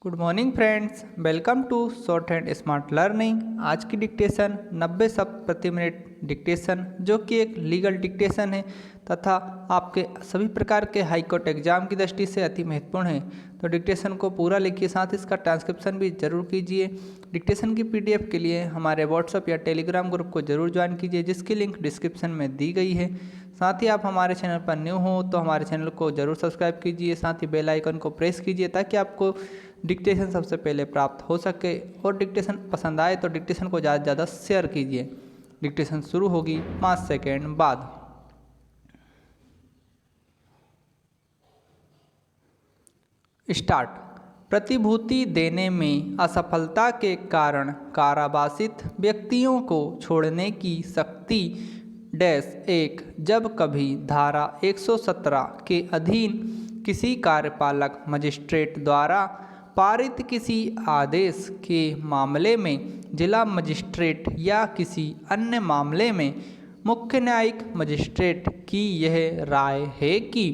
Good morning friends, welcome to short and smart learning. आज की dictation 90 शब्द प्रति मिनट डिक्टेशन, जो कि एक लीगल डिक्टेशन है तथा आपके सभी प्रकार के हाई कोर्ट एग्जाम की दृष्टि से अति महत्वपूर्ण है। तो डिक्टेशन को पूरा लिखिए, साथ इसका ट्रांसक्रिप्शन भी जरूर कीजिए। डिक्टेशन की पीडीएफ के लिए हमारे व्हाट्सएप या टेलीग्राम ग्रुप को जरूर ज्वाइन कीजिए, जिसकी लिंक डिस्क्रिप्शन में दी गई है। साथ ही आप हमारे चैनल पर न्यू हो तो हमारे चैनल को जरूर सब्सक्राइब कीजिए, साथ ही बेल आइकन को प्रेस कीजिए ताकि आपको डिक्टेशन सबसे पहले प्राप्त हो सके। और डिक्टेशन पसंद आए तो डिक्टेशन को ज़्यादा से ज़्यादा शेयर कीजिए। डिक्टेशन शुरू होगी 5 सेकेंड बाद। स्टार्ट। प्रतिभूति देने में असफलता के कारण कारावासित व्यक्तियों को छोड़ने की शक्ति डैश एक, जब कभी धारा 117 के अधीन किसी कार्यपालक मजिस्ट्रेट द्वारा पारित किसी आदेश के मामले में जिला मजिस्ट्रेट या किसी अन्य मामले में मुख्य न्यायिक मजिस्ट्रेट की यह राय है कि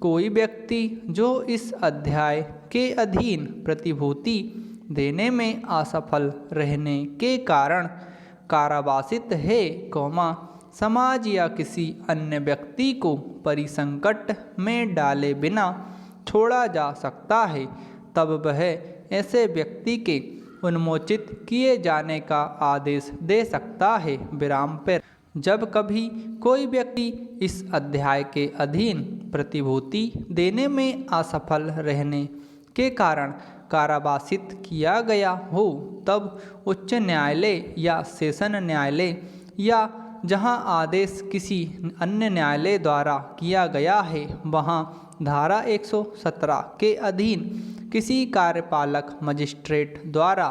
कोई व्यक्ति जो इस अध्याय के अधीन प्रतिभूति देने में असफल रहने के कारण कारावासित है, समाज या किसी अन्य व्यक्ति को परिसंकट में डाले बिना छोड़ा जा सकता है, तब वह ऐसे व्यक्ति के उन्मोचित किए जाने का आदेश दे सकता है। विराम पर जब कभी कोई व्यक्ति इस अध्याय के अधीन प्रतिभूति देने में असफल रहने के कारण कारावासित किया गया हो, तब उच्च न्यायालय या सेशन न्यायालय या जहां आदेश किसी अन्य न्यायालय द्वारा किया गया है, वहां धारा 117 के अधीन किसी कार्यपालक मजिस्ट्रेट द्वारा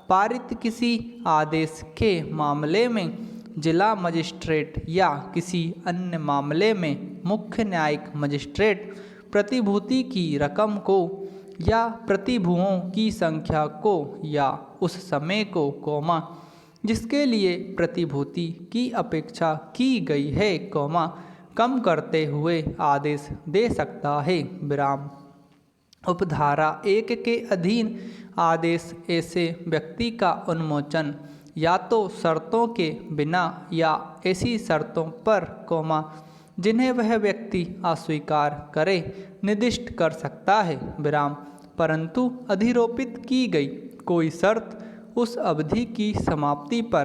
पारित किसी आदेश के मामले में जिला मजिस्ट्रेट या किसी अन्य मामले में मुख्य न्यायिक मजिस्ट्रेट प्रतिभूति की रकम को या प्रतिभुओं की संख्या को या उस समय को, जिसके लिए प्रतिभूति की अपेक्षा की गई है, कम करते हुए आदेश दे सकता है। विराम। उपधारा 1 के अधीन आदेश ऐसे व्यक्ति का उन्मोचन या तो शर्तों के बिना या ऐसी शर्तों पर, जिन्हें वह व्यक्ति अस्वीकार करे, निर्दिष्ट कर सकता है। विराम। परंतु अधिरोपित की गई कोई शर्त उस अवधि की समाप्ति पर,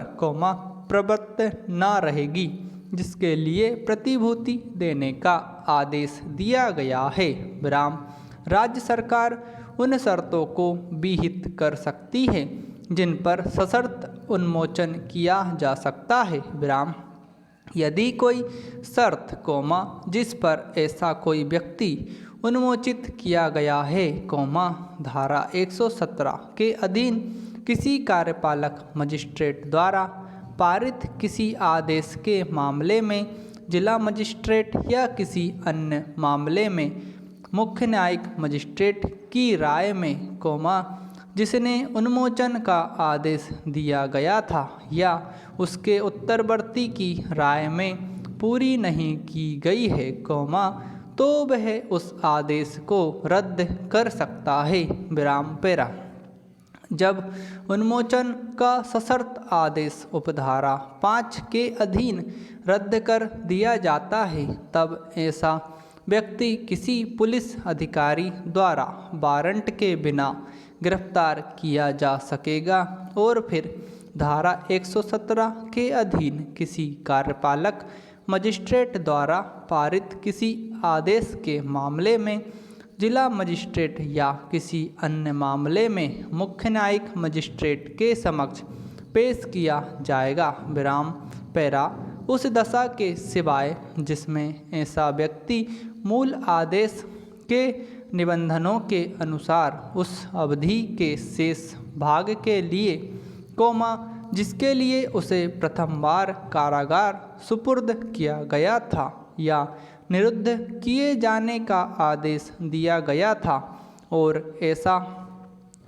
प्रवृत्त न रहेगी जिसके लिए प्रतिभूति देने का आदेश दिया गया है। विराम। राज्य सरकार उन शर्तों को विहित कर सकती है जिन पर सशर्त उन्मोचन किया जा सकता है। विराम। यदि कोई शर्त, जिस पर ऐसा कोई व्यक्ति उन्मोचित किया गया है, धारा 117 के अधीन किसी कार्यपालक मजिस्ट्रेट द्वारा पारित किसी आदेश के मामले में जिला मजिस्ट्रेट या किसी अन्य मामले में मुख्य न्यायिक मजिस्ट्रेट की राय में, जिसने उन्मोचन का आदेश दिया गया था या उसके उत्तरवर्ती की राय में पूरी नहीं की गई है, तो वह उस आदेश को रद्द कर सकता है। विराम पेरा। जब उन्मोचन का सशर्त आदेश उपधारा 5 के अधीन रद्द कर दिया जाता है, तब ऐसा व्यक्ति किसी पुलिस अधिकारी द्वारा वारंट के बिना गिरफ्तार किया जा सकेगा और फिर धारा 117 के अधीन किसी कार्यपालक मजिस्ट्रेट द्वारा पारित किसी आदेश के मामले में जिला मजिस्ट्रेट या किसी अन्य मामले में मुख्य न्यायिक मजिस्ट्रेट के समक्ष पेश किया जाएगा। विराम पैरा। उस दशा के सिवाय जिसमें ऐसा व्यक्ति मूल आदेश के निबंधनों के अनुसार उस अवधि के शेष भाग के लिए, जिसके लिए उसे प्रथम बार कारागार सुपुर्द किया गया था या निरुद्ध किए जाने का आदेश दिया गया था, और ऐसा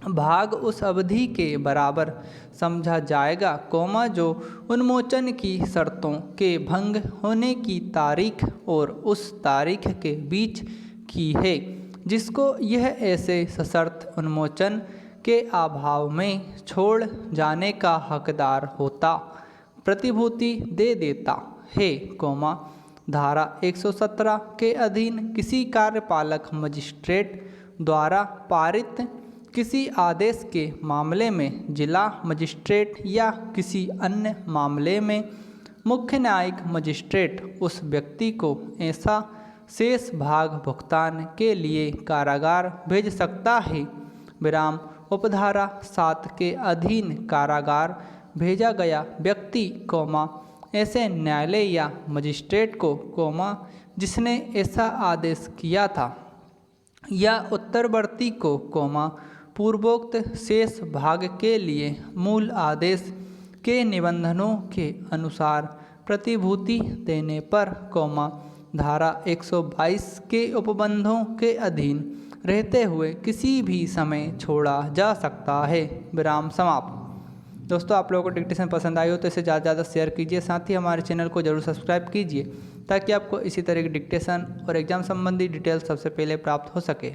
भाग उस अवधि के बराबर समझा जाएगा, जो उन्मोचन की शर्तों के भंग होने की तारीख और उस तारीख के बीच की है, जिसको यह ऐसे सशर्त उन्मोचन के अभाव में छोड़ जाने का हकदार होता प्रतिभूति दे देता है, धारा 117 के अधीन किसी कार्यपालक मजिस्ट्रेट द्वारा पारित किसी आदेश के मामले में जिला मजिस्ट्रेट या किसी अन्य मामले में मुख्य न्यायिक मजिस्ट्रेट उस व्यक्ति को ऐसा शेष भाग भुगतान के लिए कारागार भेज सकता है, उपधारा 7 के अधीन कारागार भेजा गया व्यक्ति, ऐसे न्यायालय या मजिस्ट्रेट को, जिसने ऐसा आदेश किया था या उत्तरवर्ती को, पूर्वोक्त शेष भाग के लिए मूल आदेश के निबंधनों के अनुसार प्रतिभूति देने पर, धारा 122 के उपबंधों के अधीन रहते हुए किसी भी समय छोड़ा जा सकता है। विराम समाप्त। दोस्तों, आप लोगों को डिक्टेशन पसंद आई हो तो इसे ज़्यादा से ज़्यादा शेयर कीजिए, साथ ही हमारे चैनल को जरूर सब्सक्राइब कीजिए ताकि आपको इसी तरह की डिक्टेशन और एग्ज़ाम संबंधी डिटेल्स सबसे पहले प्राप्त हो सके।